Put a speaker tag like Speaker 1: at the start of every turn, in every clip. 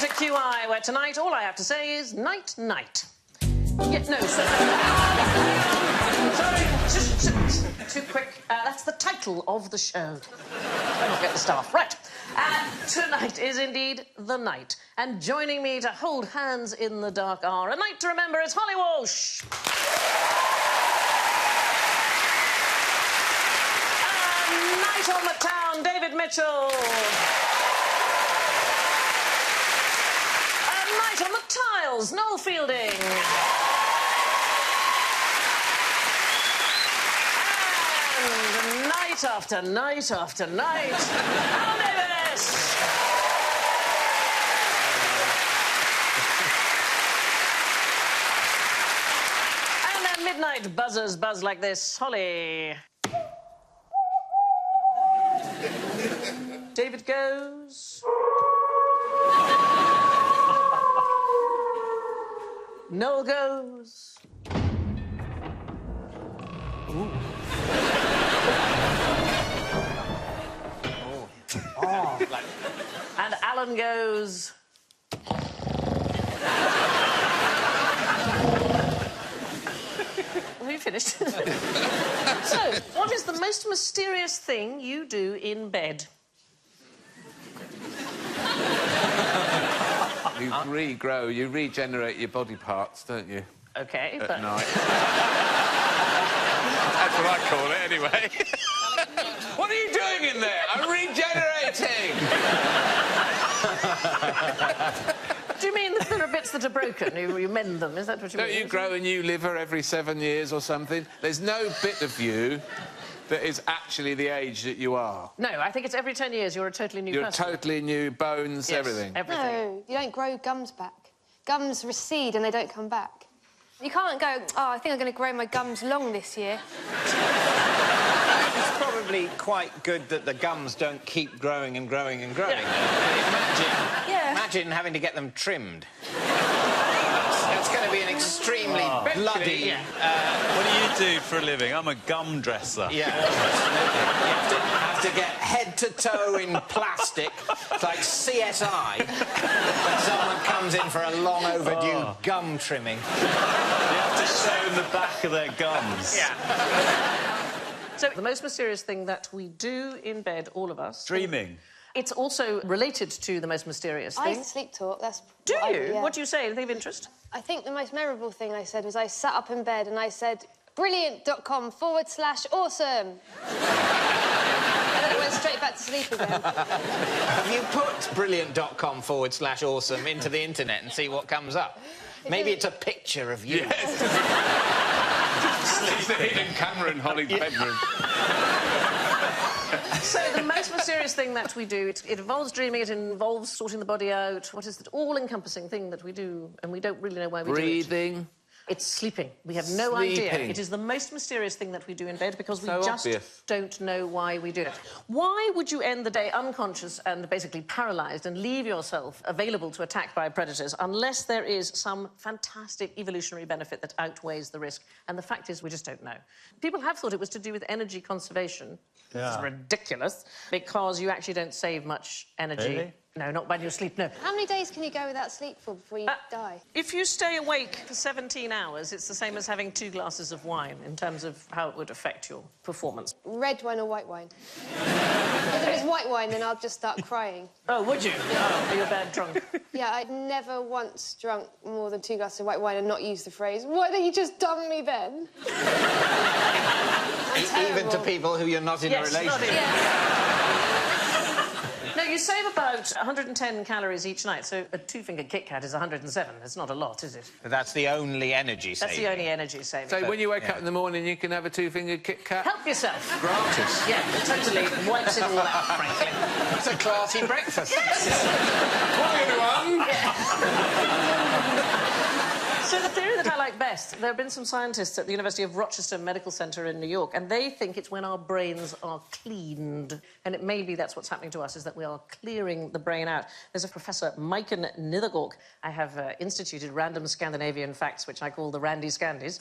Speaker 1: to QI, where tonight all I have to say is night-night. Yeah, no, sorry. Too quick. That's the title of the show. Don't get the staff. Right. Tonight is indeed the night. And joining me to hold hands in the dark are A Night to Remember, it's Holly Walsh. A Night on the Town, David Mitchell. A Night on the Tiles, Noel Fielding. And night after night after night, Alan Davis. And then midnight buzzers buzz like this, Holly. David goes. Noel goes. Ooh. Oh. Like... And Alan goes. Have you finished? So, what is the most mysterious thing you do in bed?
Speaker 2: You regrow, you regenerate your body parts, don't you?
Speaker 1: OK,
Speaker 2: At
Speaker 1: but...
Speaker 2: night. That's what I call it, anyway. What are you doing in there? I'm regenerating!
Speaker 1: Do you mean that there are bits that are broken? You mend them, is that what you mean?
Speaker 2: Don't you grow a new liver every 7 years or something? There's no bit of you that is actually the age that you are.
Speaker 1: No, I think it's every 10 years you're a totally new person.
Speaker 2: You're totally new, bones,
Speaker 1: yes,
Speaker 2: everything.
Speaker 3: No, you don't grow gums back. Gums recede and they don't come back. You can't go, oh, I think I'm going to grow my gums long this year.
Speaker 4: It's probably quite good that the gums don't keep growing and growing and growing.
Speaker 3: Yeah.
Speaker 4: Imagine having to get them trimmed. It's going to be an extremely bloody...
Speaker 5: Yeah. What do you do for a living? I'm a gum dresser.
Speaker 4: Yeah, absolutely. You have to get head to toe in plastic. It's like CSI. When someone comes in for a long overdue gum trimming.
Speaker 5: You have to show them the back of their gums.
Speaker 1: Yeah. So, the most mysterious thing that we do in bed, all of us...
Speaker 5: Dreaming.
Speaker 1: It's also related to the most mysterious thing.
Speaker 3: I used to sleep talk, that's...
Speaker 1: Do
Speaker 3: what
Speaker 1: you?
Speaker 3: yeah.
Speaker 1: What do you say? Anything of interest?
Speaker 3: I think the most memorable thing I said was I sat up in bed and I said, brilliant.com/awesome. And then I went straight back to sleep again.
Speaker 4: Have you put brilliant.com/awesome into the internet and see what comes up? Maybe it's a picture of you.
Speaker 2: Yes. It's the hidden camera in Holly's bedroom.
Speaker 1: So, the most mysterious thing that we do, it involves dreaming, it involves sorting the body out. What is the all-encompassing thing that we do, and we don't really know why we do it?
Speaker 2: Breathing.
Speaker 1: It's sleeping. We have no idea. It is the most mysterious thing that we do in bed because we just don't know why we do it. Why would you end the day unconscious and basically paralysed and leave yourself available to attack by predators unless there is some fantastic evolutionary benefit that outweighs the risk? And the fact is, we just don't know. People have thought it was to do with energy conservation.
Speaker 5: Yeah.
Speaker 1: It's ridiculous because you actually don't save much energy.
Speaker 5: Really?
Speaker 1: No, not when you sleep, no.
Speaker 3: How many days can you go without sleep for before you die?
Speaker 1: If you stay awake for 17 hours, it's the same as having 2 glasses of wine in terms of how it would affect your performance.
Speaker 3: Red wine or white wine? If it was white wine, then I'll just start crying.
Speaker 1: Oh, would you? Oh, you're bad drunk.
Speaker 3: Yeah, I'd never once drunk more than 2 glasses of white wine and not use the phrase, why don't you just dump me then?
Speaker 4: Even to people who you're not in a relationship.
Speaker 1: No, you save about 110 calories each night, so a 2-finger Kit Kat is 107. It's not a lot, is it?
Speaker 4: But that's the only energy saving.
Speaker 1: That's the only energy saving.
Speaker 2: So when you wake up in the morning, you can have a 2-fingered Kit Kat?
Speaker 1: Help yourself.
Speaker 2: Gratis.
Speaker 1: Yeah, totally wipes it all out, frankly.
Speaker 4: It's a classy breakfast.
Speaker 1: Yes!
Speaker 2: Morning, everyone!
Speaker 1: Yeah. So the theory that I like best, there have been some scientists at the University of Rochester Medical Center in New York, and they think it's when our brains are cleaned. And it may be that's what's happening to us, is that we are clearing the brain out. There's a Professor Maiken Nithergork. I have instituted random Scandinavian facts, which I call the Randy Scandies.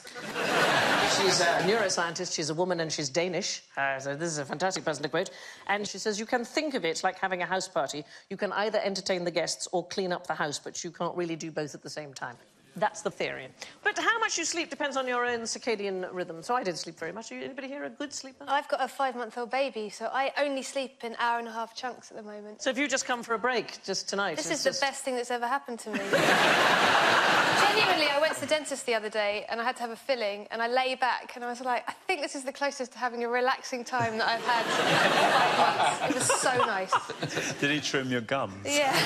Speaker 1: She's a neuroscientist, she's a woman, and she's Danish. So this is a fantastic person to quote. And she says, you can think of it like having a house party. You can either entertain the guests or clean up the house, but you can't really do both at the same time. That's the theory. But how much you sleep depends on your own circadian rhythm. So I didn't sleep very much. Anybody here a good sleeper?
Speaker 3: I've got a 5-month-old baby, so I only sleep in hour-and-a-half chunks at the moment.
Speaker 1: So if you just come for a break just tonight...
Speaker 3: This is the best thing that's ever happened to me. Genuinely, I went to the dentist the other day and I had to have a filling and I lay back and I was like, I think this is the closest to having a relaxing time that I've had in 5 months. It was so nice.
Speaker 5: Did he trim your gums?
Speaker 3: Yeah.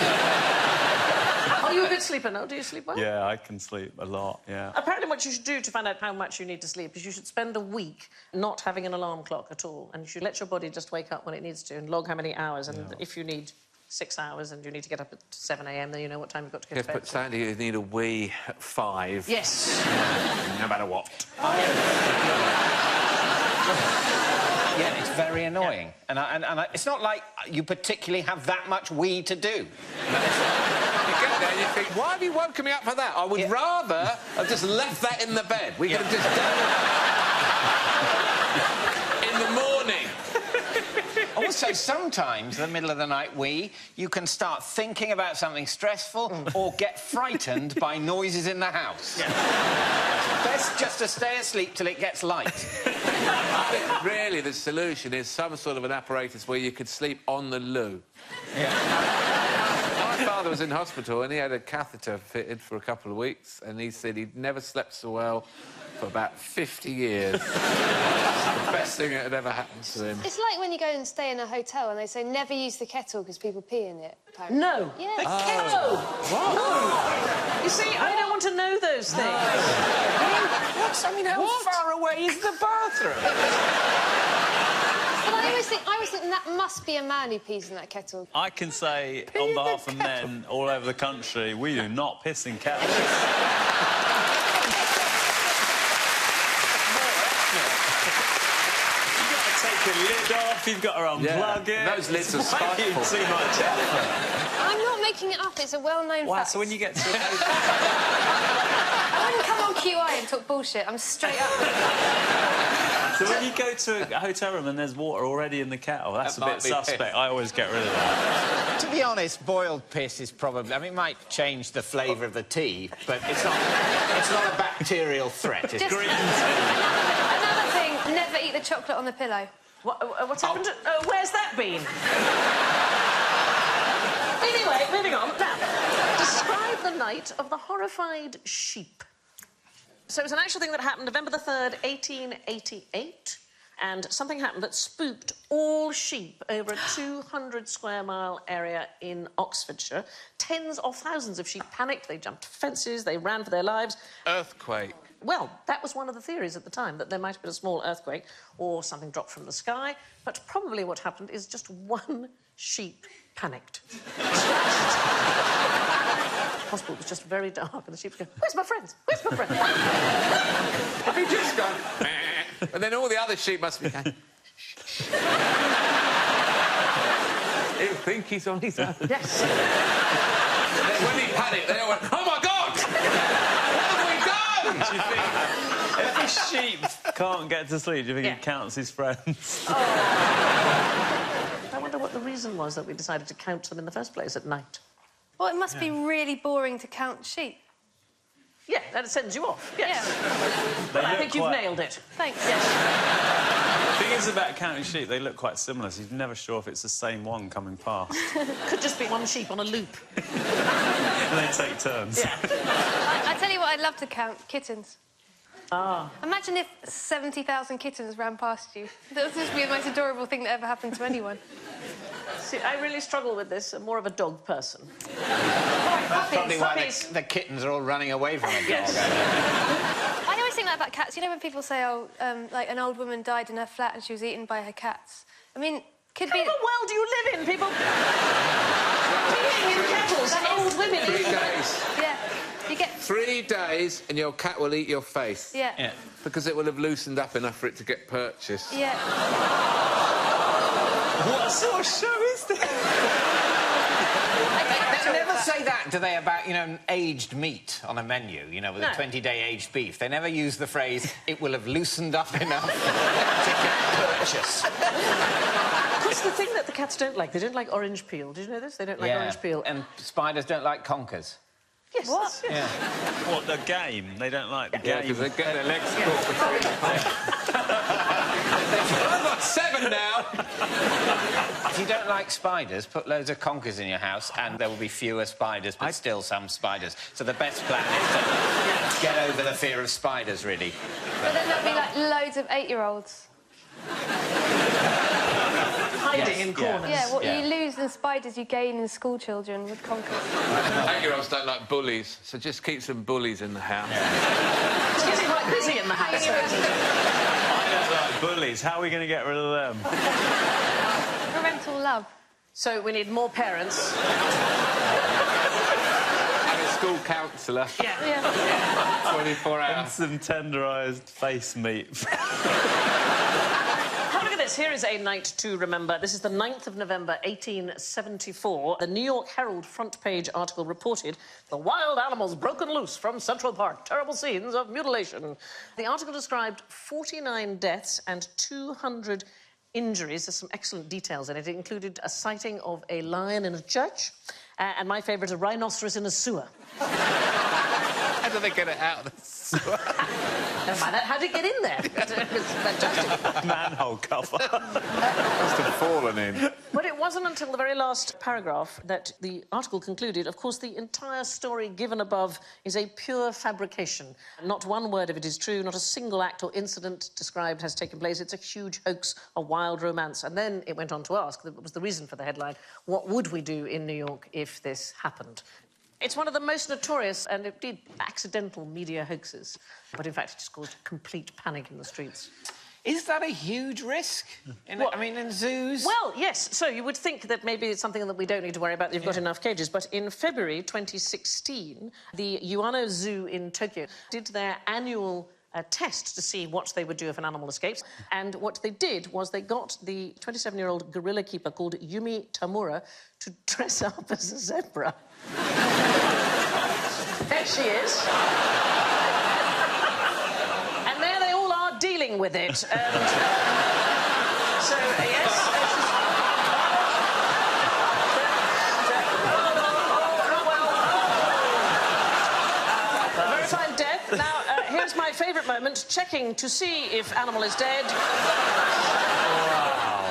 Speaker 1: Are you a good sleeper now? Do you sleep well?
Speaker 5: Yeah, I can sleep a lot, yeah.
Speaker 1: Apparently what you should do to find out how much you need to sleep is you should spend a week not having an alarm clock at all, and you should let your body just wake up when it needs to and log how many hours, and if you need 6 hours and you need to get up at 7 a.m, then you know what time you've got to get to bed.
Speaker 2: Yes, but Sandy, you need a wee at 5.
Speaker 1: Yes.
Speaker 2: No matter what.
Speaker 4: Yeah, it's very annoying. Yeah. And it's not like you particularly have that much wee to do.
Speaker 2: You get there and you think, why have you woken me up for that? I would rather have just left that in the bed. We could have just done it in the morning.
Speaker 4: Also, sometimes, in the middle of the night wee, you can start thinking about something stressful or get frightened by noises in the house. Yeah. Best just to stay asleep till it gets light.
Speaker 2: I think really the solution is some sort of an apparatus where you could sleep on the loo.
Speaker 4: Yeah.
Speaker 2: My father was in hospital and he had a catheter fitted for a couple of weeks and he said he'd never slept so well for about 50 years. It's the best thing that had ever happened to him.
Speaker 3: It's like when you go and stay in a hotel and they say never use the kettle because people pee in it, apparently.
Speaker 1: No.
Speaker 3: Yes.
Speaker 1: Kettle! What? No. You see, I don't want to know those things.
Speaker 4: I mean, how far away is the bathroom?
Speaker 3: But I always think that must be a man who pees in that kettle.
Speaker 5: I can say, on behalf of men all over the country, we do not piss in kettles. Take the lid off, you've got to unplug it.
Speaker 2: Those lids are spiteful.
Speaker 5: Too much effort.
Speaker 3: I'm not making it up, it's a well-known fact.
Speaker 5: So when you get to...
Speaker 3: I wouldn't come on QI and talk bullshit, I'm straight up.
Speaker 5: So when you go to a hotel room and there's water already in the kettle, that's a bit suspect.
Speaker 2: Piss.
Speaker 5: I always get rid of that.
Speaker 4: To be honest, boiled piss is probably... I mean, it might change the flavour of the tea, but it's not a bacterial threat. It's
Speaker 5: Green tea.
Speaker 3: Another thing, never eat the chocolate on the pillow.
Speaker 1: What's happened? Where's that been? Anyway, moving on. Now, describe the night of the horrified sheep. So it was an actual thing that happened November the 3rd, 1888, and something happened that spooked all sheep over a 200-square-mile area in Oxfordshire. Tens of thousands of sheep panicked, they jumped fences, they ran for their lives.
Speaker 2: Earthquake.
Speaker 1: Well, that was one of the theories at the time, that there might have been a small earthquake or something dropped from the sky, but probably what happened is just one sheep panicked. The hospital was just very dark and the sheep were going, where's my friends? Where's my friends?
Speaker 2: Have you just gone... And then all the other sheep must be going... He'll think he's on his own.
Speaker 1: Yes.
Speaker 2: And then when he panicked, they all went, oh, my God! What have we done?
Speaker 5: Do you think if a sheep can't get to sleep, do you think he counts his friends?
Speaker 1: Oh. I wonder what the reason was that we decided to count them in the first place at night.
Speaker 3: Well, it must be really boring to count sheep.
Speaker 1: Yeah, that sends you off, yes.
Speaker 3: Yeah.
Speaker 1: Well, I think you've nailed it.
Speaker 3: Thanks.
Speaker 5: The thing is about counting sheep, they look quite similar, so you're never sure if it's the same one coming past.
Speaker 1: Could just be one sheep on a loop.
Speaker 5: And they take turns.
Speaker 1: Yeah.
Speaker 3: I tell you what I'd love to count, kittens.
Speaker 1: Ah.
Speaker 3: Imagine if 70,000 kittens ran past you. That would just be the most adorable thing that ever happened to anyone.
Speaker 1: See, I really struggle with this. I'm more of a dog person.
Speaker 4: That's probably why the kittens are all running away from a dog.
Speaker 1: Yes.
Speaker 3: I always think that about cats. You know when people say, oh, like an old woman died in her flat and she was eaten by her cats? I mean, could be...
Speaker 1: What world do you live in, people? Peeing in kettles and old women.
Speaker 2: 3 days.
Speaker 3: Yeah. You get...
Speaker 2: 3 days and your cat will eat your face.
Speaker 3: Yeah.
Speaker 2: Because it will have loosened up enough for it to get purchased.
Speaker 3: Yeah.
Speaker 5: What sort of show is this?
Speaker 4: say that, do they, about, you know, aged meat on a menu, you know, with a 20-day aged beef? They never use the phrase, it will have loosened up enough to get purchase.
Speaker 1: That's the thing that the cats don't like. They don't like orange peel. Did you know this? They don't like orange peel.
Speaker 4: And spiders don't like conkers.
Speaker 1: Yes. What?
Speaker 4: Yeah.
Speaker 5: What, the game? They don't like the
Speaker 2: Yeah,
Speaker 5: game.
Speaker 2: because they get their legs caught between them. I've got 7 now.
Speaker 4: If you don't like spiders, put loads of conkers in your house and there will be fewer spiders, but still some spiders. So the best plan is to get over the fear of spiders, really.
Speaker 3: But then there'll be, like, loads of 8-year-olds.
Speaker 1: Hiding in corners.
Speaker 3: Yeah, what you lose in spiders, you gain in school children with conkers.
Speaker 2: 8-year-olds don't like bullies, so just keep some bullies in the house.
Speaker 1: It's getting quite busy in the house.
Speaker 5: I don't like bullies. How are we going to get rid of them?
Speaker 3: Parental love.
Speaker 1: So we need more parents.
Speaker 2: And a school counsellor.
Speaker 1: Yeah.
Speaker 2: 24
Speaker 5: And
Speaker 2: hours.
Speaker 5: some tenderised face meat.
Speaker 1: Look at this. Here is a night to remember. This is the 9th of November, 1874. The New York Herald front page article reported the wild animals broken loose from Central Park. Terrible scenes of mutilation. The article described 49 deaths and 200 injuries. There's some excellent details in it. It included a sighting of a lion in a church and my favourite, a rhinoceros in a sewer.
Speaker 2: How do they get it out of the sewer?
Speaker 1: Never mind that. How did it get in there? It was fantastic.
Speaker 5: Manhole cover.
Speaker 2: Must have fallen in.
Speaker 1: But it wasn't until the very last paragraph that the article concluded. Of course, the entire story given above is a pure fabrication. Not one word of it is true, not a single act or incident described has taken place. It's a huge hoax, a wild romance. And then it went on to ask, that was the reason for the headline, what would we do in New York if this happened? It's one of the most notorious and indeed accidental media hoaxes. But in fact, it just caused complete panic in the streets.
Speaker 4: Is that a huge risk? In zoos?
Speaker 1: Well, yes. So you would think that maybe it's something that we don't need to worry about. You've got enough cages. But in February 2016, the Ueno Zoo in Tokyo did their annual test to see what they would do if an animal escapes. And what they did was they got the 27-year-old gorilla keeper called Yumi Tamura to dress up as a zebra. There she is. And there they all are dealing with it. And so, yes... verified death. Now, here's my favourite moment, checking to see if animal is dead. Wow.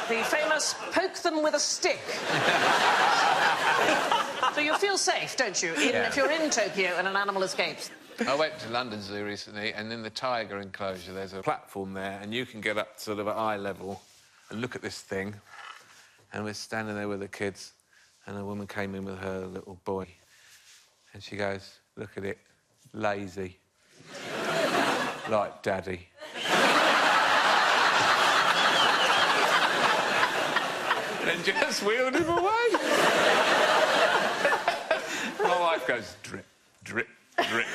Speaker 1: The famous poke them with a stick. So you feel safe, don't you, if you're in Tokyo and an animal escapes?
Speaker 2: I went to London Zoo recently, and in the tiger enclosure, there's a platform there, and you can get up sort of at eye level and look at this thing. And we're standing there with the kids, and a woman came in with her little boy, and she goes, look at it, lazy. Like Daddy. And just wheeled him away. My wife goes, drip, drip, drip.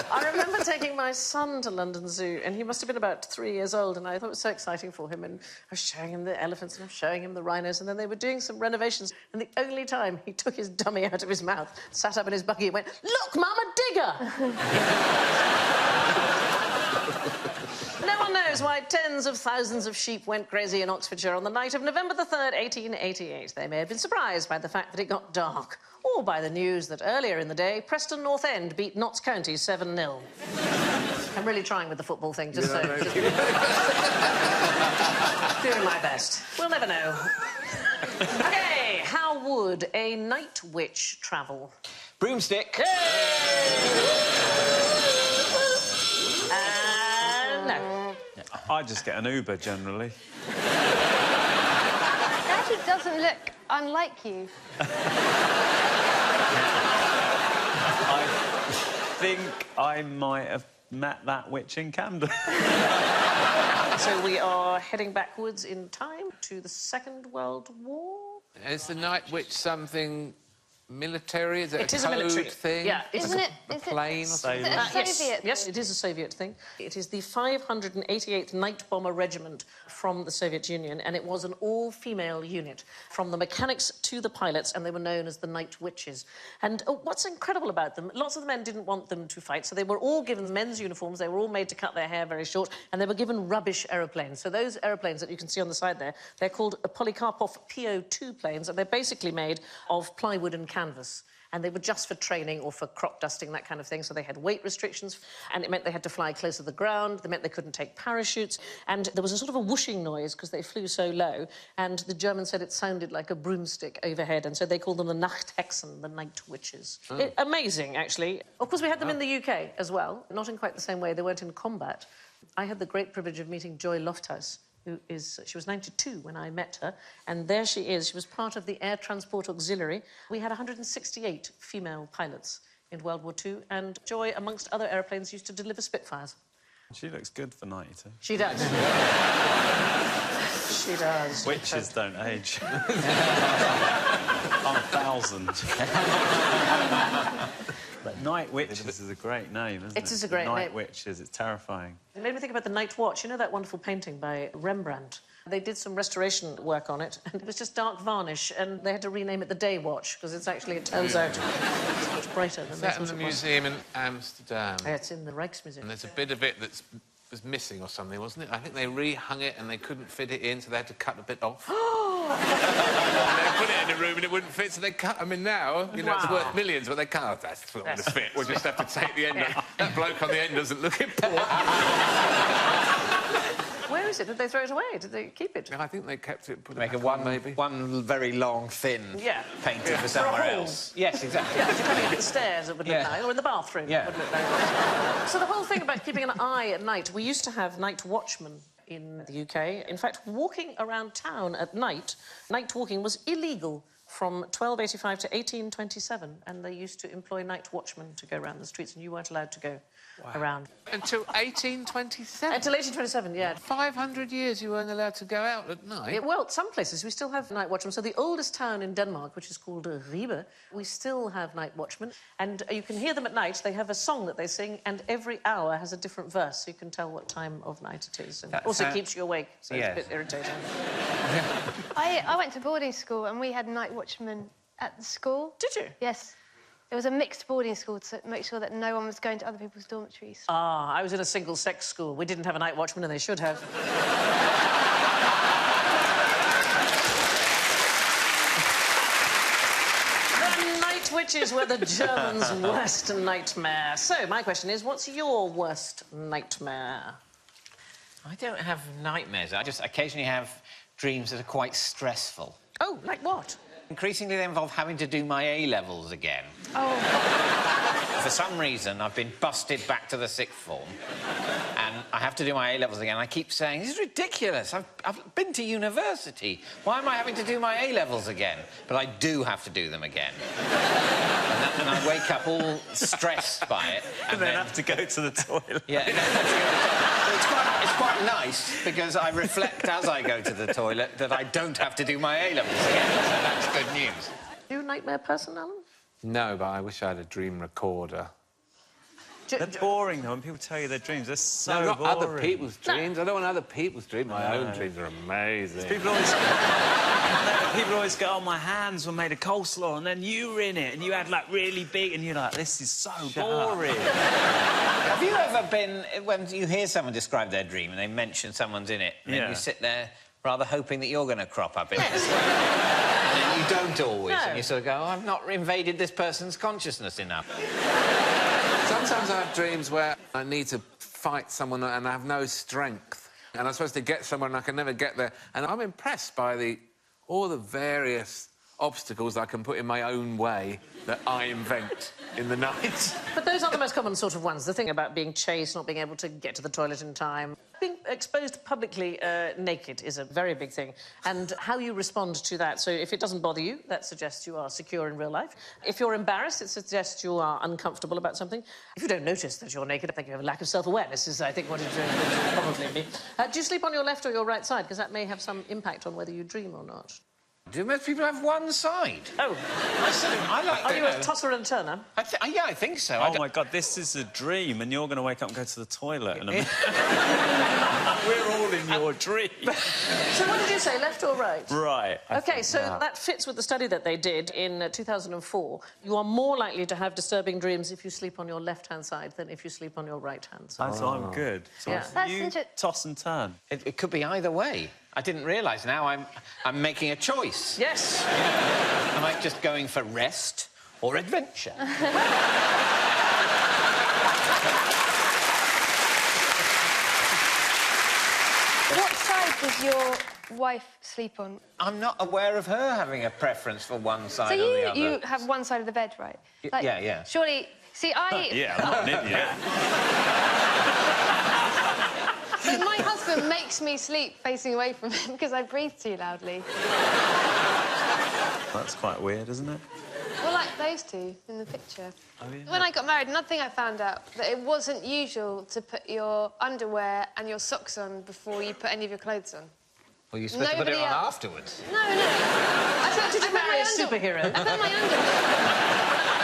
Speaker 1: I remember taking my son to London Zoo, and he must have been about 3 years old, and I thought it was so exciting for him, and I was showing him the elephants, and I was showing him the rhinos, and then they were doing some renovations, and the only time he took his dummy out of his mouth, sat up in his buggy and went, "Look, Mum, a digger!" No one knows why tens of thousands of sheep went crazy in Oxfordshire on the night of November the 3rd, 1888. They may have been surprised by the fact that it got dark, or by the news that earlier in the day, Preston North End beat Notts County 7-0. I'm really trying with the football thing, just so... Just... doing my best. We'll never know. OK, how would a night witch travel?
Speaker 4: Broomstick.
Speaker 1: No.
Speaker 5: I just get an Uber, generally.
Speaker 3: Daddy doesn't look unlike you.
Speaker 5: I think I might have met that witch in Camden.
Speaker 1: So we are heading backwards in time to the Second World War?
Speaker 2: Is the night witch something military? Is it
Speaker 1: It
Speaker 2: a
Speaker 1: is a
Speaker 2: code
Speaker 1: military
Speaker 2: thing?
Speaker 1: Yeah.
Speaker 3: Isn't it?
Speaker 2: A plane or something?
Speaker 3: Is it a Soviet
Speaker 1: Yes,
Speaker 3: thing?
Speaker 1: it is a Soviet thing. It is the 588th Night Bomber Regiment from the Soviet Union, and it was an all-female unit, from the mechanics to the pilots, and they were known as the Night Witches. And what's incredible about them, lots of the men didn't want them to fight, so they were all given men's uniforms, they were all made to cut their hair very short, and they were given rubbish aeroplanes. So those aeroplanes that you can see on the side there, they're called Polikarpov PO2 planes, and they're basically made of plywood and canvas. And they were just for training or for crop dusting, that kind of thing. So they had weight restrictions, and it meant they had to fly close to the ground. They meant they couldn't take parachutes. And there was a sort of a whooshing noise because they flew so low. And the Germans said it sounded like a broomstick overhead. And so they called them the Nachthexen, the Night Witches. Amazing, actually. Of course, we had them in the UK as well. Not in quite the same way. They weren't in combat. I had the great privilege of meeting Joy Lofthouse, she was 92 when I met her, and there she is. She was part of the Air Transport Auxiliary. We had 168 female pilots in World War II, and Joy, amongst other aeroplanes, used to deliver Spitfires.
Speaker 5: She looks good for 92.
Speaker 1: She does. She does.
Speaker 5: Witches don't age. I'm 1,000. But Night Witches is a great name, isn't it?
Speaker 1: It is a great name.
Speaker 5: Night Witches, it's terrifying.
Speaker 1: It made me think about the Night Watch. You know that wonderful painting by Rembrandt? They did some restoration work on it, and it was just dark varnish, and they had to rename it the Day Watch, because it's actually, it turns out, it's much brighter than
Speaker 2: Is that in the museum in Amsterdam?
Speaker 1: Yeah, it's in the Rijksmuseum.
Speaker 2: And there's a bit of it that was missing or something, wasn't it? I think they rehung it and they couldn't fit it in, so they had to cut a bit off. They put it in a room and it wouldn't fit, so they cut them in now. You know, it's worth millions, but they can't. Oh, that's not going to fit. We'll just have to take the end off. That bloke on the end doesn't look important.
Speaker 1: Where is it? Did they throw it away? Did they keep it?
Speaker 2: I think they kept it, put it
Speaker 4: Make
Speaker 2: back
Speaker 4: a
Speaker 2: on, maybe.
Speaker 4: one very long, thin painting for somewhere else. Yes, exactly.
Speaker 1: Yeah, if you're coming up the stairs, it would look nice. Or in the bathroom, it would look very nice. So the whole thing about keeping an eye at night, we used to have night watchmen in the UK. In fact, walking around town at night walking was illegal from 1285 to 1827, and they used to employ night watchmen to go around the streets, and you weren't allowed to go around.
Speaker 2: Until 1827?
Speaker 1: Until 1827, yeah.
Speaker 2: 500 years you weren't allowed to go out at night?
Speaker 1: Yeah, well, some places we still have night watchmen. So the oldest town in Denmark, which is called Ribe, we still have night watchmen, and you can hear them at night. They have a song that they sing, and every hour has a different verse, so you can tell what time of night it is. And also keeps you awake, so it's a bit irritating.
Speaker 3: I went to boarding school and we had night watchmen at the school.
Speaker 1: Did you?
Speaker 3: Yes. It was a mixed boarding school to make sure that no one was going to other people's dormitories.
Speaker 1: Ah, I was in a single-sex school. We didn't have a night watchman, and they should have. The Night Witches were the Germans' worst nightmare. So, my question is, what's your worst nightmare?
Speaker 4: I don't have nightmares. I just occasionally have dreams that are quite stressful.
Speaker 1: Oh, like what?
Speaker 4: Increasingly, they involve having to do my A-levels again.
Speaker 1: Oh.
Speaker 4: For some reason, I've been busted back to the sixth form, and I have to do my A-levels again. I keep saying, this is ridiculous. I've been to university. Why am I having to do my A-levels again? But I do have to do them again. And I wake up all stressed by it.
Speaker 5: And then have to go to the toilet.
Speaker 4: Yeah, and then have to go to the toilet. But it's quite nice, because I reflect as I go to the toilet that I don't have to do my A-levels again. So that's good news.
Speaker 1: Are you a nightmare person, Alan?
Speaker 2: No, but I wish I had a dream recorder.
Speaker 5: They're boring, though, when people tell you their dreams. They're so
Speaker 2: not
Speaker 5: boring.
Speaker 2: other people's dreams. I don't want other people's dreams. My own dreams are amazing.
Speaker 5: People always go, oh, my hands were made of coleslaw, and then you were in it, and you had, like, really big, and you're like, this is so boring.
Speaker 4: Have you ever been, when you hear someone describe their dream and they mention someone's in it, and then you sit there rather hoping that you're going to crop up in it? And then you don't always, and you sort of go, oh, I've not invaded this person's consciousness enough.
Speaker 2: Sometimes I have dreams where I need to fight someone and I have no strength. And I'm supposed to get someone and I can never get there. And I'm impressed by all the various obstacles I can put in my own way that I invent in the night.
Speaker 1: But those aren't the most common sort of ones. The thing about being chased, not being able to get to the toilet in time. Being exposed publicly naked is a very big thing, and how you respond to that. So if it doesn't bother you, that suggests you are secure in real life. If you're embarrassed, it suggests you are uncomfortable about something. If you don't notice that you're naked, I think you have a lack of self-awareness, is, I think, what it would probably be. Do you sleep on your left or your right side? Because that may have some impact on whether you dream or not.
Speaker 4: Do most people have one side?
Speaker 1: Oh.
Speaker 4: I like
Speaker 1: Are
Speaker 4: to
Speaker 1: you
Speaker 4: know.
Speaker 1: a tosser and turner?
Speaker 4: Yeah, I think so.
Speaker 5: Oh, my God, this is a dream, and you're going to wake up and go to the toilet in a minute. We're all in your dream.
Speaker 1: So what did you say, left or right?
Speaker 5: Right.
Speaker 1: OK, so that fits with the study that they did in 2004. You are more likely to have disturbing dreams if you sleep on your left-hand side than if you sleep on your right-hand side.
Speaker 5: So I'm good. So
Speaker 1: Yeah.
Speaker 3: That's
Speaker 5: you toss and turn.
Speaker 4: It could be either way. I didn't realise. Now I'm making a choice.
Speaker 1: Yes.
Speaker 4: Am I just going for rest or adventure?
Speaker 3: What side does your wife sleep on?
Speaker 4: I'm not aware of her having a preference for one side
Speaker 3: So
Speaker 4: or the other.
Speaker 3: you have one side of the bed, right?
Speaker 4: Yeah.
Speaker 3: Surely... See,
Speaker 5: Yeah, I'm not an idiot.
Speaker 3: So my husband makes me sleep facing away from him because I breathe too loudly.
Speaker 5: That's quite weird, isn't it?
Speaker 3: Well, like those two in the picture.
Speaker 5: Oh, yeah.
Speaker 3: When I got married, another thing I found out, that it wasn't usual to put your underwear and your socks on before you put any of your clothes on.
Speaker 4: Well, you're supposed to put it on
Speaker 3: Nobody else-
Speaker 4: afterwards.
Speaker 3: No.
Speaker 1: Did you marry a superhero?
Speaker 3: I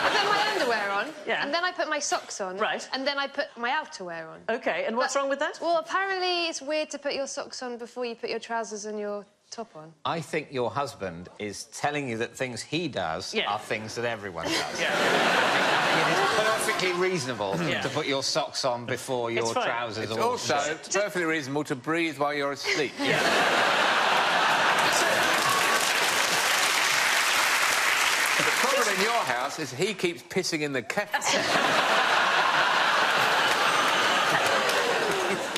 Speaker 3: put my underwear on,
Speaker 1: Yeah.
Speaker 3: and then I put my socks on,
Speaker 1: Right.
Speaker 3: and then I put my outerwear on.
Speaker 1: OK, and what's wrong with that?
Speaker 3: Well, apparently it's weird to put your socks on before you put your trousers and your top on.
Speaker 4: I think your husband is telling you that things he does
Speaker 1: Yeah.
Speaker 4: are things that everyone does.
Speaker 1: Yeah.
Speaker 4: It is perfectly reasonable to put your socks on before your
Speaker 1: fine.
Speaker 4: trousers
Speaker 2: It's
Speaker 4: or...
Speaker 2: also perfectly reasonable to breathe while you're asleep.
Speaker 1: Yeah.
Speaker 2: The problem in your house is he keeps pissing in the kettle.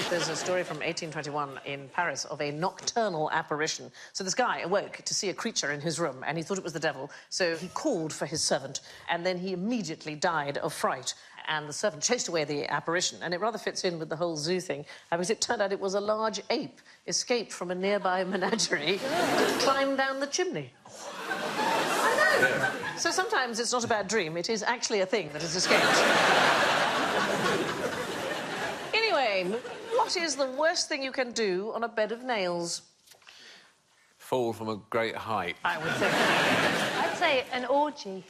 Speaker 1: There's a story from 1821 in Paris of a nocturnal apparition. So this guy awoke to see a creature in his room, and he thought it was the devil, so he called for his servant, and then he immediately died of fright. And the servant chased away the apparition, and it rather fits in with the whole zoo thing, because it turned out it was a large ape escaped from a nearby menagerie and climbed down the chimney. I know. So sometimes it's not a bad dream, it is actually a thing that has escaped. Anyway, what is the worst thing you can do on a bed of nails?
Speaker 2: Fall from a great height.
Speaker 1: I would think.
Speaker 3: I'd say an orgy.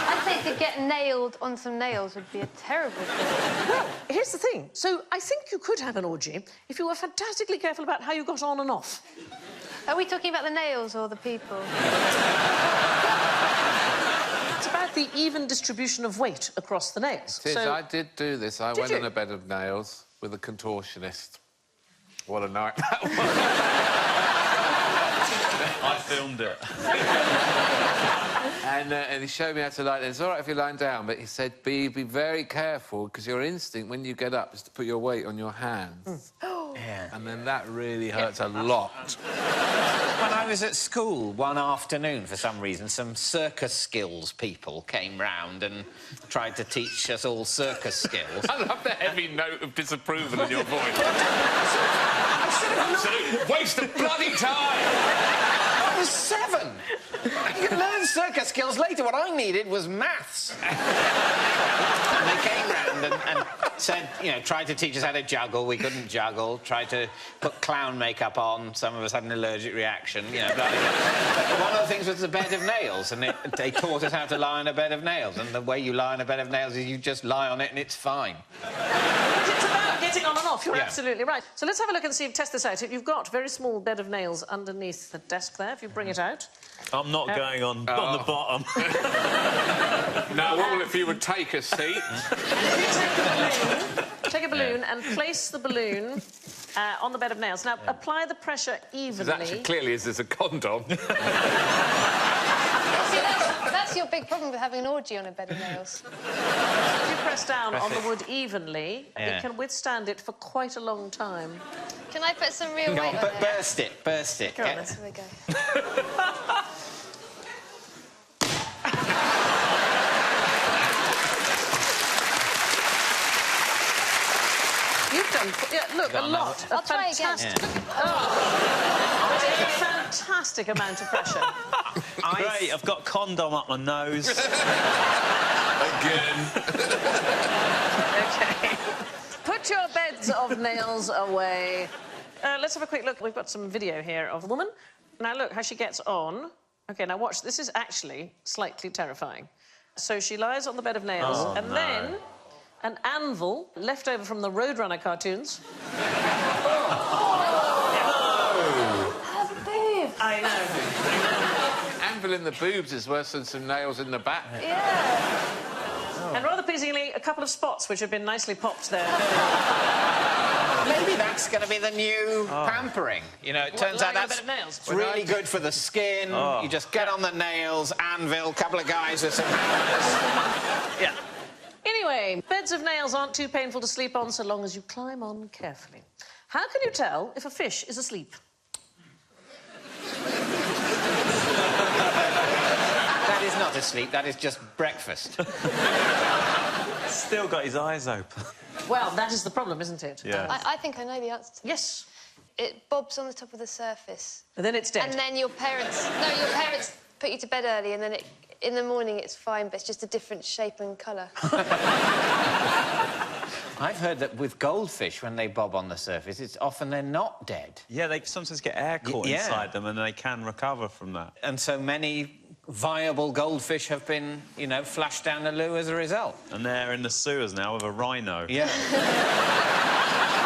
Speaker 3: I'd say to get nailed on some nails would be a terrible thing.
Speaker 1: Well, here's the thing. So I think you could have an orgy if you were fantastically careful about how you got on and off.
Speaker 3: Are we talking about the nails or the people?
Speaker 1: It's about the even distribution of weight across the nails.
Speaker 2: Tis, I did do this. I went
Speaker 1: you?
Speaker 2: on a bed of nails with a contortionist. What a night that was.
Speaker 5: I filmed it.
Speaker 2: And he showed me how to lie down. It's all right if you're lying down, but he said, be very careful, because your instinct when you get up is to put your weight on your hands.
Speaker 4: Yeah.
Speaker 2: And then that really hurts a lot.
Speaker 4: When I was at school one afternoon, for some reason, some circus skills people came round and tried to teach us all circus skills.
Speaker 2: I love the heavy note of disapproval in your voice. Absolute waste of bloody time!
Speaker 4: I was 7. You can learn circus skills later. What I needed was maths. And they came round and said, you know, tried to teach us how to juggle. We couldn't juggle. Tried to put clown makeup on. Some of us had an allergic reaction, you know. Blah, blah, blah. But one of the things was the bed of nails, and they taught us how to lie on a bed of nails. And the way you lie on a bed of nails is you just lie on it and it's fine.
Speaker 1: But it's about getting on and off. You're
Speaker 4: Yeah.
Speaker 1: absolutely right. So let's have a look and see, test this out. If you've got a very small bed of nails underneath the desk there, if you bring it out.
Speaker 5: I'm not going on the bottom.
Speaker 2: Now, all if you would take a seat.
Speaker 1: Take a balloon and place the balloon on the bed of nails. Now, apply the pressure evenly.
Speaker 2: Actually, clearly, is this a condom?
Speaker 3: See, that's your big problem with having an orgy on a bed of nails.
Speaker 1: If you press down on the wood evenly,
Speaker 4: Yeah.
Speaker 1: it can withstand it for quite a long time.
Speaker 3: Can I put some real
Speaker 4: Go
Speaker 3: weight
Speaker 4: on,
Speaker 3: on it?
Speaker 4: burst it.
Speaker 1: Go on,
Speaker 3: There we go.
Speaker 1: You've done, look, a lot.
Speaker 3: I'll try again.
Speaker 1: Oh, a fantastic amount of pressure.
Speaker 5: Great, I've got condom up my nose.
Speaker 2: Again.
Speaker 1: OK. Put your beds of nails away. Let's have a quick look. We've got some video here of a woman. Now, look how she gets on. OK, now watch. This is actually slightly terrifying. So she lies on the bed of nails, and then an anvil left over from the Roadrunner cartoons. I know.
Speaker 2: Anvil in the boobs is worse than some nails in the back.
Speaker 3: Yeah.
Speaker 1: And rather pleasingly, a couple of spots which have been nicely popped there.
Speaker 4: Maybe that's going to be the new pampering. You know, it turns out that's
Speaker 1: nails.
Speaker 4: really good for the skin. You just get on the nails, anvil, couple of guys with some hammers.
Speaker 1: Yeah. Anyway, beds of nails aren't too painful to sleep on so long as you climb on carefully. How can you tell if a fish is asleep?
Speaker 4: That is not asleep, that is just breakfast.
Speaker 5: Still got his eyes open.
Speaker 1: Well, that is the problem, isn't it?
Speaker 5: Yeah.
Speaker 3: I think I know the answer to that.
Speaker 1: Yes.
Speaker 3: It bobs on the top of the surface.
Speaker 1: And then it's dead.
Speaker 3: And then your parents... No, your parents put you to bed early and then in the morning it's fine, but it's just a different shape and colour.
Speaker 4: I've heard that with goldfish, when they bob on the surface, it's often they're not dead.
Speaker 5: Yeah, they sometimes get air caught inside them and they can recover from that.
Speaker 4: And so many viable goldfish have been, you know, flushed down the loo as a result.
Speaker 5: And they're in the sewers now with a rhino.
Speaker 4: Yeah.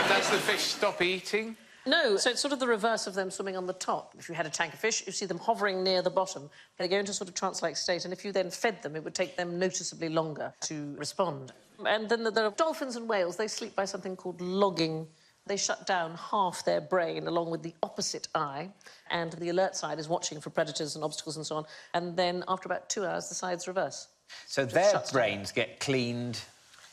Speaker 2: But does the fish stop eating?
Speaker 1: No, so it's sort of the reverse of them swimming on the top. If you had a tank of fish, you see them hovering near the bottom. They go into a sort of trance-like state, and if you then fed them, it would take them noticeably longer to respond. And then there are dolphins and whales. They sleep by something called logging. They shut down half their brain along with the opposite eye, and the alert side is watching for predators and obstacles and so on. And then, after about 2 hours, the sides reverse.
Speaker 4: So their brains get cleaned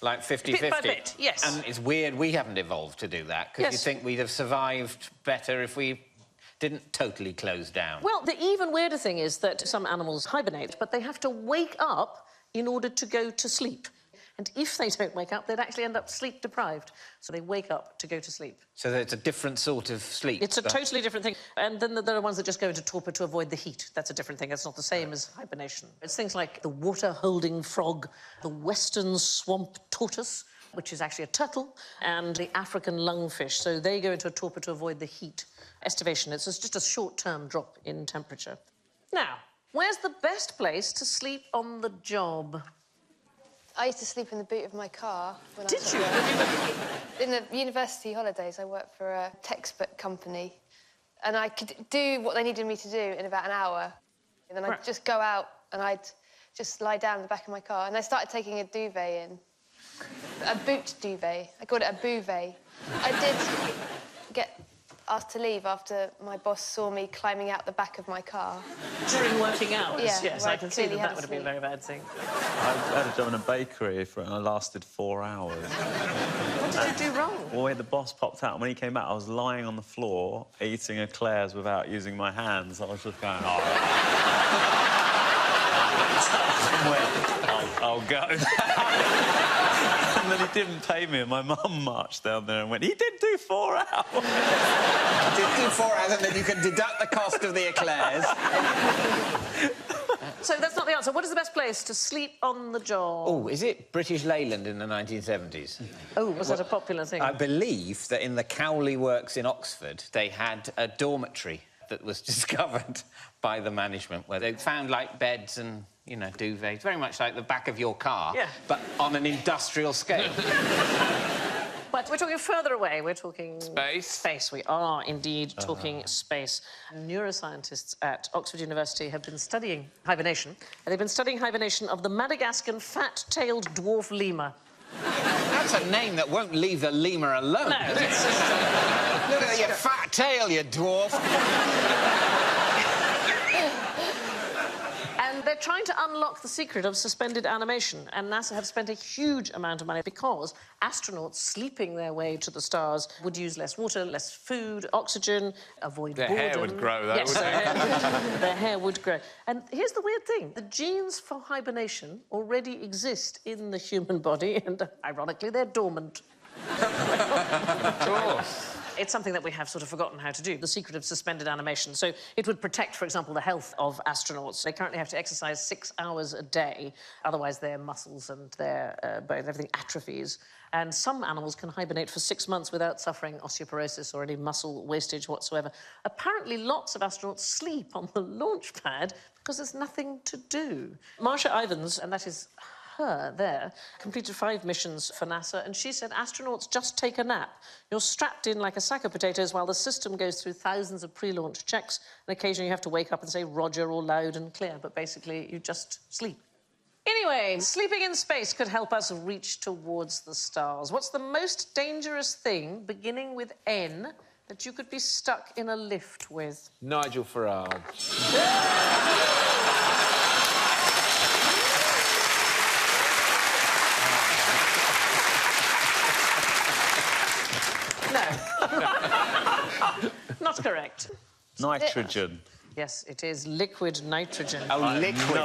Speaker 4: like 50-50.
Speaker 1: Bit by bit, yes.
Speaker 4: And it's weird we haven't evolved to do that, because you think we'd have survived better if we didn't totally close down.
Speaker 1: Well, the even weirder thing is that some animals hibernate, but they have to wake up in order to go to sleep. And if they don't wake up, they'd actually end up sleep-deprived. So they wake up to go to sleep.
Speaker 4: So it's a different sort of sleep.
Speaker 1: It's a totally different thing. And then there are ones that just go into torpor to avoid the heat. That's a different thing. It's not the same as hibernation. It's things like the water-holding frog, the western swamp tortoise, which is actually a turtle, and the African lungfish. So they go into a torpor to avoid the heat. Estivation, it's just a short-term drop in temperature. Now, where's the best place to sleep on the job?
Speaker 3: I used to sleep in the boot of my car. When
Speaker 1: Did you?
Speaker 3: In the university holidays, I worked for a textbook company, and I could do what they needed me to do in about an hour. And then I'd just go out and I'd just lie down in the back of my car. And I started taking a duvet in. A boot duvet. I called it a bouvet. I did get asked to leave after my boss saw me climbing out the back of my car.
Speaker 1: During working hours?
Speaker 3: Yeah,
Speaker 1: yes, I can see that would have been a very bad thing.
Speaker 5: I had a job in a bakery and I lasted 4 hours.
Speaker 1: What did you do wrong?
Speaker 5: Well, the boss popped out, and when he came out, I was lying on the floor eating eclairs without using my hands. I was just going, I'll go. And then he didn't pay me, and my mum marched down there and went, he did do 4 hours.
Speaker 4: He did do 4 hours, and then you can deduct the cost of the eclairs.
Speaker 1: So that's not the answer. What is the best place to sleep on the job?
Speaker 4: Oh, is it British Leyland in the 1970s?
Speaker 1: Oh, was that a popular thing?
Speaker 4: I believe that in the Cowley Works in Oxford, they had a dormitory that was discovered by the management, where they found, like, beds and, you know, duvets, very much like the back of your car, but on an industrial scale.
Speaker 1: But we're talking further away. We're talking...
Speaker 2: Space.
Speaker 1: Space. We are indeed talking space. Neuroscientists at Oxford University have been studying hibernation. And they've been studying hibernation of the Madagascan fat-tailed dwarf lemur.
Speaker 4: That's a name that won't leave the lemur alone.
Speaker 1: No, it's just...
Speaker 4: Look at your fat tail, you dwarf.
Speaker 1: And they're trying to unlock the secret of suspended animation, and NASA have spent a huge amount of money because astronauts sleeping their way to the stars would use less water, less food, oxygen, avoid boredom.
Speaker 2: Their hair would grow, though,
Speaker 1: yes,
Speaker 2: wouldn't it?
Speaker 1: Their hair would grow. And here's the weird thing. The genes for hibernation already exist in the human body, and ironically, they're dormant.
Speaker 2: Of course.
Speaker 1: It's something that we have sort of forgotten how to do, the secret of suspended animation. So it would protect, for example, the health of astronauts. They currently have to exercise 6 hours a day, otherwise their muscles and their bones, everything atrophies. And some animals can hibernate for 6 months without suffering osteoporosis or any muscle wastage whatsoever. Apparently, lots of astronauts sleep on the launch pad because there's nothing to do. Marsha Ivins, and that is her there, completed 5 missions for NASA, and she said astronauts just take a nap. You're strapped in like a sack of potatoes while the system goes through thousands of pre-launch checks, and occasionally you have to wake up and say Roger or loud and clear, but basically you just sleep. Anyway, sleeping in space could help us reach towards the stars. What's the most dangerous thing, beginning with N, that you could be stuck in a lift with?
Speaker 2: Nigel Farage.
Speaker 1: No. Not correct.
Speaker 5: Nitrogen.
Speaker 1: Yes, it is liquid nitrogen.
Speaker 4: Oh, liquid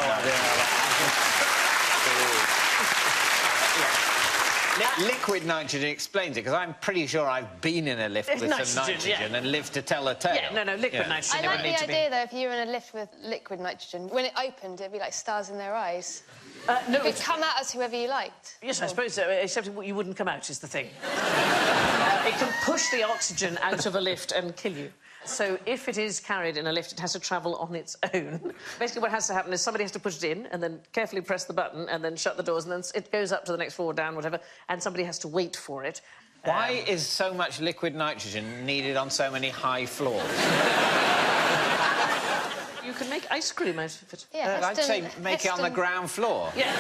Speaker 4: Liquid nitrogen explains it, because I'm pretty sure I've been in a lift with some nitrogen and lived to tell a tale.
Speaker 1: Yeah, no, liquid nitrogen.
Speaker 3: I like the idea, though, if you were in a lift with liquid nitrogen, when it opened, it'd be like stars in their eyes.
Speaker 1: No,
Speaker 3: you could come out as whoever you liked.
Speaker 1: Yes, I suppose so, except you wouldn't come out, is the thing. It can push the oxygen out of a lift and kill you. So if it is carried in a lift, it has to travel on its own. Basically, what has to happen is somebody has to put it in and then carefully press the button and then shut the doors, and then it goes up to the next floor, down, whatever, and somebody has to wait for it.
Speaker 4: Why is so much liquid nitrogen needed on so many high floors?
Speaker 1: You can make ice cream out of it.
Speaker 3: Yeah,
Speaker 4: I'd say make it on the ground floor.
Speaker 1: Yeah.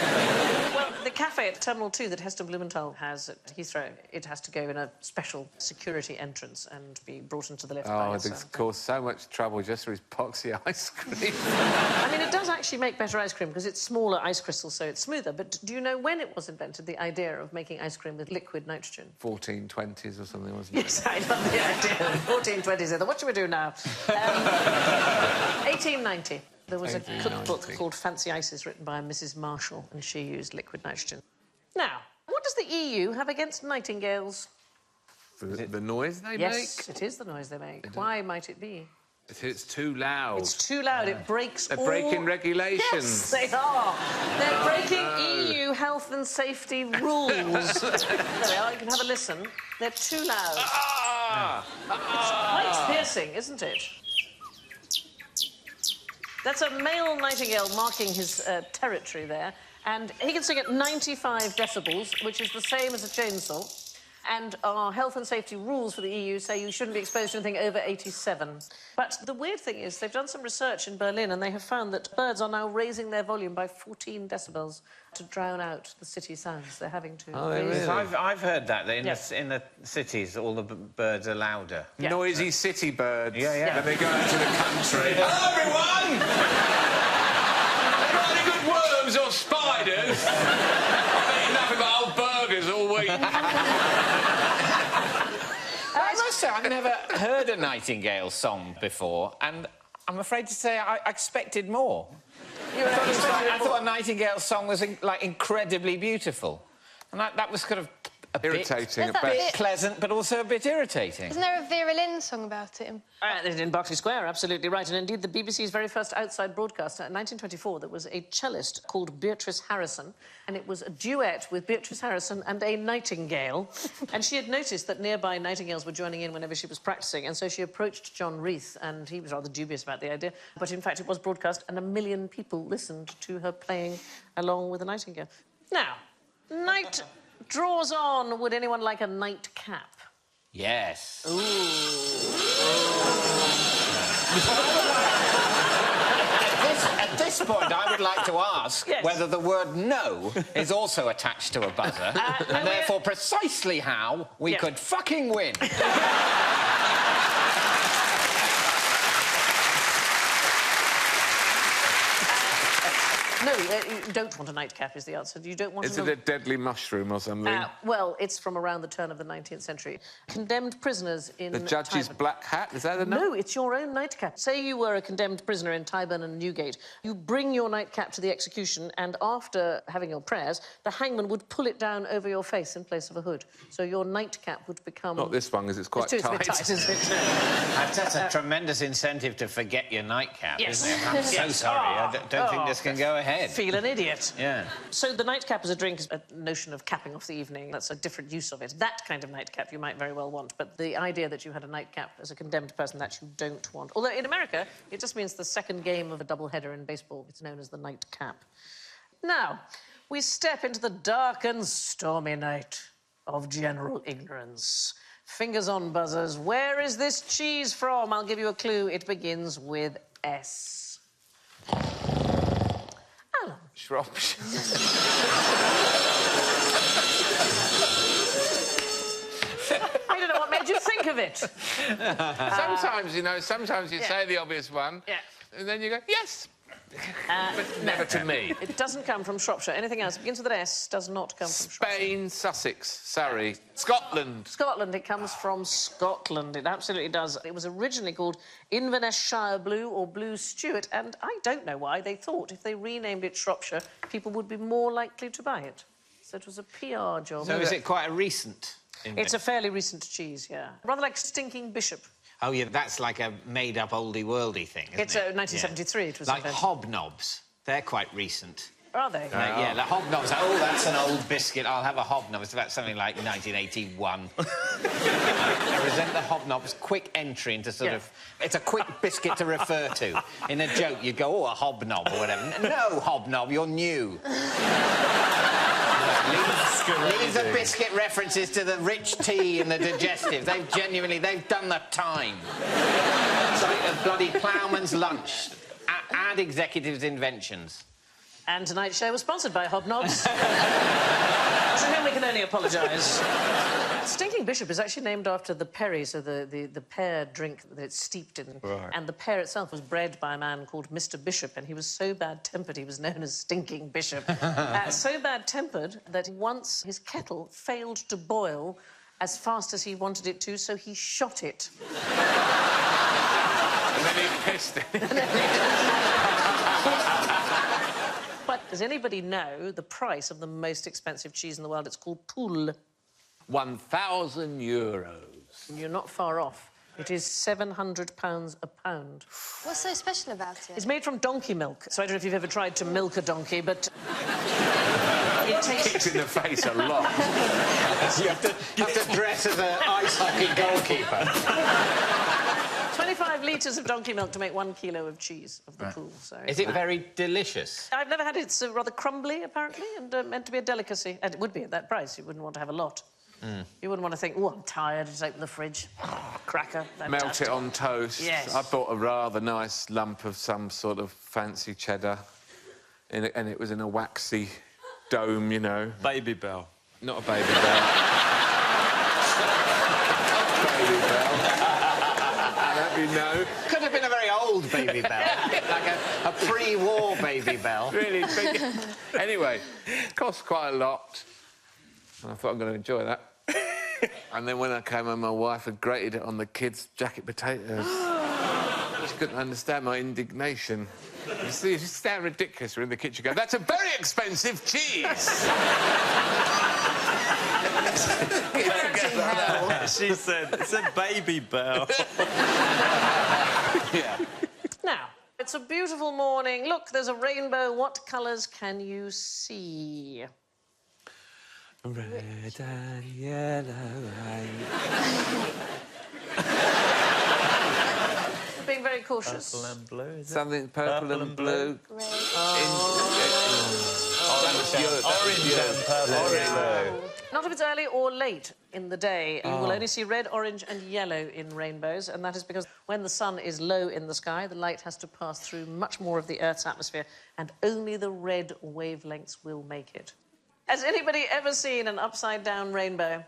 Speaker 1: Well, the cafe at Terminal 2 that Heston Blumenthal has at Heathrow, it has to go in a special security entrance and be brought into the lift.
Speaker 2: Oh, it's caused so much trouble just for his poxy ice cream.
Speaker 1: I mean, it does actually make better ice cream because it's smaller ice crystals, so it's smoother. But do you know when it was invented, the idea of making ice cream with liquid nitrogen?
Speaker 2: 1420s or something, wasn't it?
Speaker 1: Yes, I love the idea. 1420s. What should we do now? 1890. There was a cookbook called Fancy Ices written by Mrs. Marshall, and she used liquid nitrogen. Now, what does the EU have against nightingales?
Speaker 2: The noise they make?
Speaker 1: Yes, it is the noise they make. Why might it be?
Speaker 2: It's too loud.
Speaker 1: It's too loud. It breaks
Speaker 2: They're breaking regulations.
Speaker 1: Yes, they are. They're breaking EU health and safety rules. There we are. You can have a listen. They're too loud. It's quite piercing, isn't it? That's a male nightingale marking his territory there, and he can sing at 95 decibels, which is the same as a chainsaw. And our health and safety rules for the EU say you shouldn't be exposed to anything over 87. But the weird thing is they've done some research in Berlin and they have found that birds are now raising their volume by 14 decibels to drown out the city sounds. They're having to...
Speaker 2: Oh, really?
Speaker 4: I've heard that in the cities, all the birds are louder.
Speaker 2: Yeah. Noisy city birds.
Speaker 4: Yeah.
Speaker 2: Then they go out to the country. Hello, everyone! Got any good worms or spiders? I've eaten nothing but old burgers all week.
Speaker 4: I must say, I've never heard a nightingale song before, and I'm afraid to say I expected more. I thought a nightingale song was incredibly beautiful, and that was kind of
Speaker 2: irritating,
Speaker 3: a bit
Speaker 4: pleasant, but also a bit irritating.
Speaker 3: Isn't there a Vera Lynn song about it?
Speaker 1: In Berkeley Square, absolutely right. And indeed, the BBC's very first outside broadcaster in 1924, there was a cellist called Beatrice Harrison, and it was a duet with Beatrice Harrison and a nightingale. And she had noticed that nearby nightingales were joining in whenever she was practising, and so she approached John Reith, and he was rather dubious about the idea. But in fact, it was broadcast, and 1 million people listened to her playing along with a nightingale. Now, night draws on. Would anyone like a nightcap?
Speaker 4: Yes.
Speaker 1: Ooh.
Speaker 4: At this point, I would like to ask whether the word no is also attached to a buzzer, and therefore precisely how we could fucking win.
Speaker 1: No, you don't want a nightcap, is the answer. You don't want
Speaker 2: Is it a deadly mushroom or something?
Speaker 1: Well, it's from around the turn of the 19th century. Condemned prisoners in
Speaker 2: The judge's
Speaker 1: Tyburn.
Speaker 2: black hat? Is that enough?
Speaker 1: No, it's your own nightcap. Say you were a condemned prisoner in Tyburn and Newgate. You bring your nightcap to the execution, and after having your prayers, the hangman would pull it down over your face in place of a hood. So your nightcap would become...
Speaker 2: Not this one, because it's quite
Speaker 1: It's
Speaker 2: tight.
Speaker 1: a bit tight, isn't it?
Speaker 4: That's a tremendous incentive to forget your nightcap,
Speaker 1: Yes.
Speaker 4: isn't it? I'm so
Speaker 1: Yes.
Speaker 4: sorry. I don't think
Speaker 1: Oh.
Speaker 4: this can go ahead.
Speaker 1: Feel an idiot.
Speaker 4: Yeah.
Speaker 1: So the nightcap as a drink is a notion of capping off the evening. That's a different use of it. That kind of nightcap you might very well want, but the idea that you had a nightcap as a condemned person, that you don't want. Although in America, it just means the second game of a doubleheader in baseball. It's known as the nightcap. Now, we step into the dark and stormy night of general ignorance. Fingers on buzzers. Where is this cheese from? I'll give you a clue. It begins with S. Alan.
Speaker 2: Shropshire.
Speaker 1: I don't know what made you think of it.
Speaker 2: Sometimes, you know, sometimes you
Speaker 1: yeah.
Speaker 2: say the obvious one,
Speaker 1: Yeah.
Speaker 2: and then you go, yes. But never to me.
Speaker 1: It doesn't come from Shropshire. Anything else begins with an S does not come from Shropshire.
Speaker 2: Spain, Sussex, Surrey, Scotland.
Speaker 1: Scotland, it comes from Scotland. It absolutely does. It was originally called Inverness Shire Blue or Blue Stewart, and I don't know why. They thought if they renamed it Shropshire, people would be more likely to buy it. So it was a PR job.
Speaker 4: So is it quite a recent invention?
Speaker 1: It's a fairly recent cheese, yeah. Rather like Stinking Bishop.
Speaker 4: Oh, yeah, that's like a made-up oldie-worldy thing, isn't
Speaker 1: It's
Speaker 4: it?
Speaker 1: 1973 it was
Speaker 4: Like
Speaker 1: invented.
Speaker 4: hobnobs. They're quite recent.
Speaker 1: Are they?
Speaker 4: Yeah, the hobnobs. Oh, that's an old biscuit. I'll have a hobnob. It's about something like 1981. I resent the hobnob's quick entry into sort of... It's a quick biscuit to refer to. In a joke, you go, oh, a hobnob or whatever. No, hobnob, you're new. Leave the biscuit references to the rich tea and the digestive. They've done the time. It's like a bloody ploughman's lunch. Add executives' inventions.
Speaker 1: And tonight's show was sponsored by Hobnobs. To whom we can only apologise. Stinking Bishop is actually named after the perry, so the pear drink that it's steeped in.
Speaker 2: Right.
Speaker 1: And the pear itself was bred by a man called Mr. Bishop, and he was so bad-tempered he was known as Stinking Bishop. So bad-tempered that once his kettle failed to boil as fast as he wanted it to, so he shot it.
Speaker 2: And then he pissed it.
Speaker 1: But does anybody know the price of the most expensive cheese in the world? It's called Poule.
Speaker 2: 1,000 euros.
Speaker 1: You're not far off. It is £700 a pound.
Speaker 3: What's so special about it?
Speaker 1: It's made from donkey milk, so I don't know if you've ever tried to milk a donkey, but it
Speaker 2: Kicked
Speaker 1: tastes...
Speaker 2: in the face a lot.
Speaker 4: You have to dress as an ice hockey goalkeeper.
Speaker 1: 25 litres of donkey milk to make 1 kilo of cheese of the Poule. So
Speaker 4: Is it very delicious?
Speaker 1: I've never had it. It's rather crumbly, apparently, and meant to be a delicacy. And it would be at that price. You wouldn't want to have a lot. You wouldn't want to think, oh, I'm tired, just open the fridge. Cracker.
Speaker 2: Melt
Speaker 1: fantastic.
Speaker 2: it on toast.
Speaker 1: Yes.
Speaker 2: I bought a rather nice lump of some sort of fancy cheddar, and it was in a waxy dome, you know.
Speaker 5: Baby Bell.
Speaker 2: Not a Baby Bell. Baby Bell. Let me know.
Speaker 4: Could have been a very old Baby Bell. Like a pre-war Baby Bell.
Speaker 2: Really big. Anyway, cost quite a lot. And I thought I'm going to enjoy that. And then when I came home, my wife had grated it on the kids' jacket potatoes. She couldn't understand my indignation. You see, you sound ridiculous. We're in the kitchen going, that's a very expensive cheese!
Speaker 5: She said, it's a Baby Bell.
Speaker 2: Yeah.
Speaker 1: Now, it's a beautiful morning. Look, there's a rainbow. What colours can you see?
Speaker 2: Red and yellow
Speaker 1: Being very cautious.
Speaker 5: Purple and blue, is it?
Speaker 2: Something purple and blue.
Speaker 3: Red.
Speaker 5: Orange and purple.
Speaker 1: Not if it's early or late in the day. You will only see red, orange and yellow in rainbows, and that is because when the sun is low in the sky, the light has to pass through much more of the Earth's atmosphere, and only the red wavelengths will make it. Has anybody ever seen an upside-down rainbow?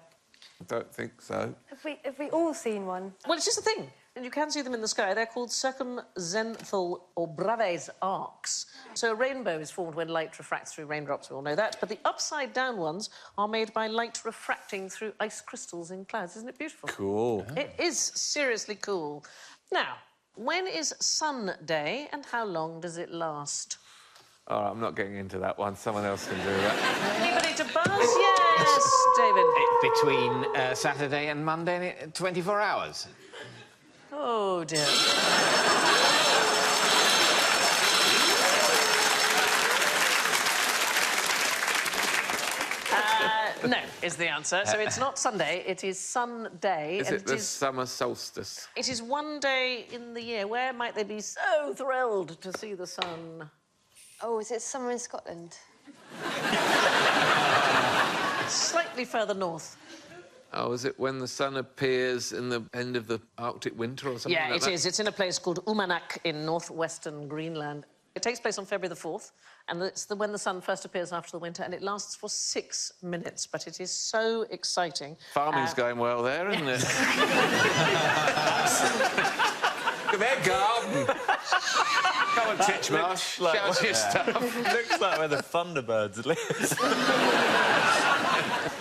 Speaker 2: I don't think so.
Speaker 3: Have we all seen one?
Speaker 1: Well, it's just a thing. And you can see them in the sky. They're called circumzenthal or Bravais arcs. So a rainbow is formed when light refracts through raindrops, we all know that. But the upside-down ones are made by light refracting through ice crystals in clouds. Isn't it beautiful?
Speaker 2: Cool.
Speaker 1: It is seriously cool. Now, when is Sun Day and how long does it last?
Speaker 2: All right, I'm not getting into that one. Someone else can do that.
Speaker 1: Anybody to buzz? Yes, David.
Speaker 4: Between Saturday and Monday, 24 hours.
Speaker 1: Oh, dear. No, is the answer. So it's not Sunday, it is Sunday.
Speaker 2: Is it the summer solstice?
Speaker 1: It is one day in the year. Where might they be so thrilled to see the sun?
Speaker 3: Oh, is it summer in Scotland?
Speaker 1: Slightly further north.
Speaker 2: Oh, is it when the sun appears in the end of the Arctic winter or something like that?
Speaker 1: Yeah, it is. It's in a place called Umanak in northwestern Greenland. It takes place on February the 4th, and it's when the sun first appears after the winter, and it lasts for 6 minutes, but it is so exciting.
Speaker 2: Farming's going well there, isn't it? Look at their garden. Come on, Titchmarsh, show us your stuff.
Speaker 5: Looks like where the Thunderbirds live.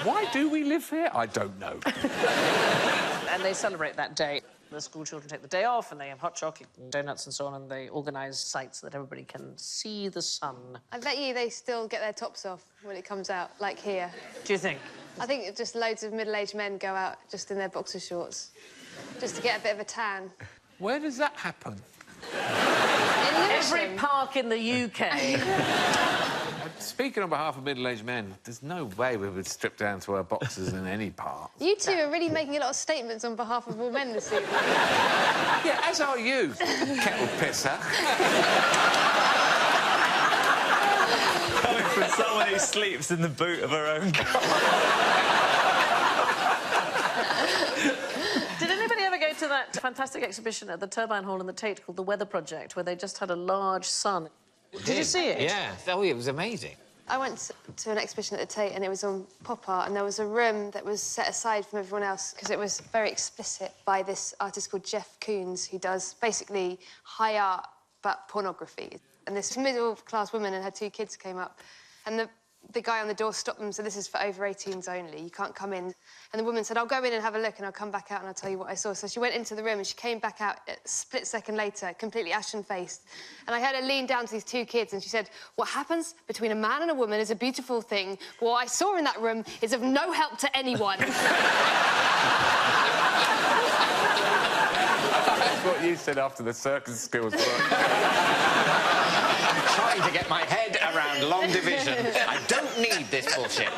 Speaker 2: Why do we live here? I don't know.
Speaker 1: And they celebrate that day. The school children take the day off and they have hot chocolate and donuts and so on, and they organise sites so that everybody can see the sun.
Speaker 3: I bet you they still get their tops off when it comes out, like here.
Speaker 1: Do you think?
Speaker 3: I think just loads of middle-aged men go out just in their boxer shorts, just to get a bit of a tan.
Speaker 2: Where does that happen?
Speaker 1: Every park in the UK.
Speaker 2: Speaking on behalf of middle-aged men, there's no way we would strip down to our boxers in any park.
Speaker 3: You two are really making a lot of statements on behalf of all men this evening.
Speaker 2: Yeah, as are you, kettle pisser.
Speaker 5: Coming from someone who sleeps in the boot of her own car.
Speaker 1: Did anybody ever go to that fantastic exhibition at the Turbine Hall in the Tate called The Weather Project, where they just had a large sun? Did you see it?
Speaker 4: Yeah. Oh, it was amazing.
Speaker 3: I went to an exhibition at the Tate and it was on pop art, and there was a room that was set aside from everyone else because it was very explicit by this artist called Jeff Koons, who does basically high art but pornography. And this middle-class woman and her 2 kids came up, and the guy on the door stopped them, so this is for over 18s only, you can't come in. And the woman said, I'll go in and have a look and I'll come back out and I'll tell you what I saw. So she went into the room and she came back out a split second later, completely ashen-faced. And I heard her lean down to these 2 kids and she said, what happens between a man and a woman is a beautiful thing. What I saw in that room is of no help to anyone.
Speaker 2: That's what you said after the circus skills work.
Speaker 4: I'm trying to get my head around long division. I don't need this bullshit.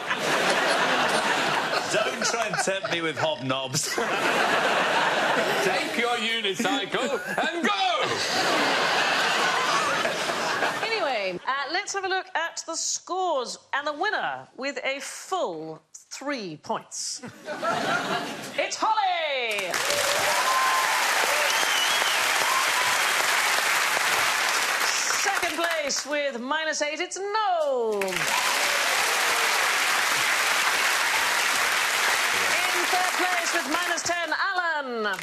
Speaker 5: Don't try and tempt me with hobnobs.
Speaker 2: Take your unicycle and go!
Speaker 1: Anyway, let's have a look at the scores. And the winner with a full 3 points. It's Holly! Second place with -8, it's Noel. In third place with -10, Alan.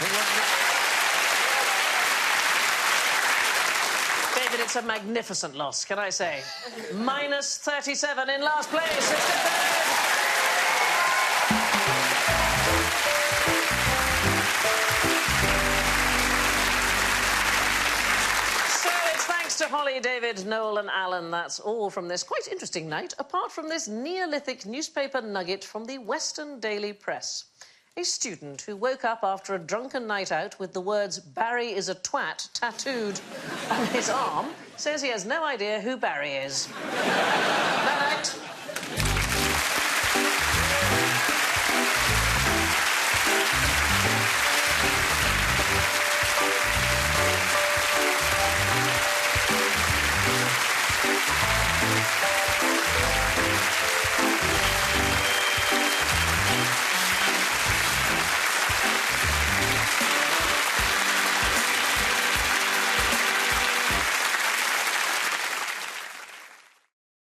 Speaker 1: David, it's a magnificent loss, can I say? -37 in last place, it's David. To Holly, David, Noel and Alan, that's all from this quite interesting night, apart from this Neolithic newspaper nugget from the Western Daily Press. A student who woke up after a drunken night out with the words "Barry is a twat" tattooed on his arm says he has no idea who Barry is.